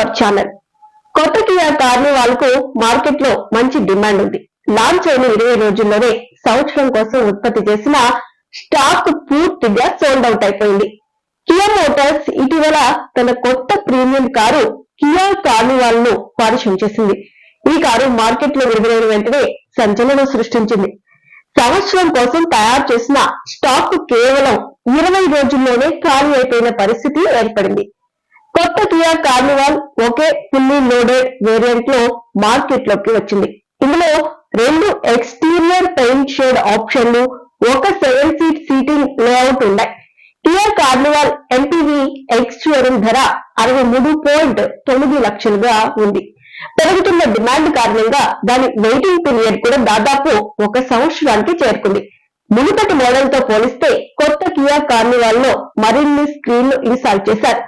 Our channel. కొత్త Kia carnival కు market లో మంచి డిమాండ్ ఉంది. లాంచ్ అయిన 20 రోజుల్లోనే సంవత్సరం కోసం ఉత్పత్తి చేసిన స్టాక్ పూర్తిగా సోల్డ్ అవుట్ అయిపోయింది. కియా మోటార్స్ ఇటీవల తన కొత్త ప్రీమియం కారు కియా కార్నివాల్ ను పరిచయం చేసింది. ఈ కారు మార్కెట్ లో విడుదలైన వెంటనే సంచలనం సృష్టించింది. సంవత్సరం కోసం తయారు చేసిన స్టాక్ కేవలం 20 రోజుల్లోనే ఖాళీ అయిపోయిన పరిస్థితి ఏర్పడింది. కొత్త కియా కార్నివాల్ ఒకే ఫుల్లీ లోడెడ్ వేరియంట్ లో మార్కెట్ లోకి వచ్చింది. ఇందులో 2 ఎక్స్టీరియర్ పెయింట్ షేడ్ ఆప్షన్లు, ఒక 7 సీట్ సీటింగ్ లేఅవుట్ ఉన్నాయి. Kia carnival MPV ex showroom ధర 63.9 లక్షలుగా ఉంది. పెరుగుతున్న డిమాండ్ కారణంగా దాని వెయిటింగ్ పీరియడ్ కూడా దాదాపు 1 సంవత్సరానికి చేరుకుంది. మునుపటి మోడల్ తో పోలిస్తే కొత్త కియా కార్నివాల్ లో మరిన్ని స్క్రీన్లు ఇన్స్టాల్ చేశారు.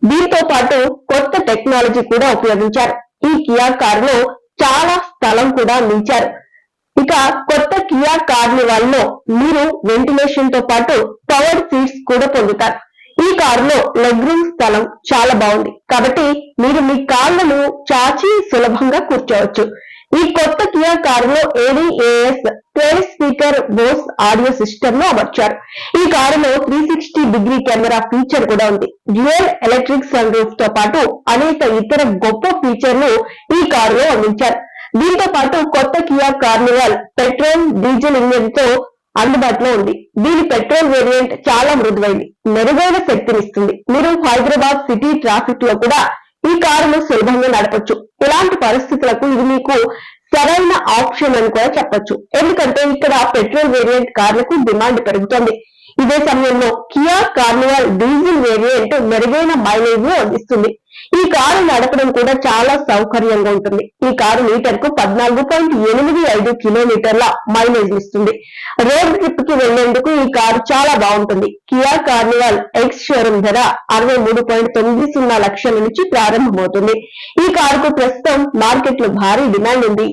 దీంతో పాటు కొత్త టెక్నాలజీ కూడా ఉపయోగించారు. ఈ కియా కారులో చాలా స్థలం కూడా అందించారు. ఇక కొత్త కియా కార్నివాల్ లో మీరు వెంటిలేషన్ తో పాటు పవర్ సీట్స్ కూడా పొందుతారు. ఈ కారులో లెగ్ రూమ్ స్థలం చాలా బాగుంది కాబట్టి మీరు మీ కాళ్లను చాచి సులభంగా కూర్చోవచ్చు. ఈ కొత్త కియా కారులో ADAS 12 speaker Bose audio system ను అమర్చారు. ఈ కారులో 360 డిగ్రీ కెమెరా ఫీచర్ కూడా ఉంది. డ్యూయల్ ఎలక్ట్రిక్ సన్ రూఫ్ తో పాటు అనేక ఇతర గొప్ప ఫీచర్లు ఈ కారులో అందించారు. దీంతో పాటు కొత్త Kia carnival petrol, diesel engine తో అందుబాటులో ఉంది. దీని పెట్రోల్ వేరియంట్ చాలా మృదువైంది, మెరుగైన శక్తినిస్తుంది. మీరు హైదరాబాద్ సిటీ ట్రాఫిక్ లో కూడా ఈ కారును సులభంగా నడపొచ్చు. ఇలాంటి పరిస్థితులకు ఇది మీకు సరైన ఆప్షన్ అని కూడా చెప్పొచ్చు. ఎందుకంటే ఇక్కడ పెట్రోల్ వేరియంట్ కార్లకు డిమాండ్ పెరుగుతోంది. ఇదే సమయంలో కియా కార్నివాల్ డీజిల్ వేరియంట్ మెరుగైన మైలేజ్ ను అందిస్తుంది. ఈ కారు నడపడం కూడా చాలా సౌకర్యంగా ఉంటుంది. ఈ కారు లీటర్ కు 14.85 కిలోమీటర్ల మైలేజ్ ఇస్తుంది. రోడ్ ట్రిప్ కి వెళ్లేందుకు ఈ కారు చాలా బాగుంటుంది. కియా కార్నివాల్ ఎక్స్ షోరూమ్ ధర 63.90 లక్షల నుంచి ప్రారంభమవుతుంది. ఈ కారుకు ప్రస్తుతం మార్కెట్ లో భారీ డిమాండ్ ఉంది.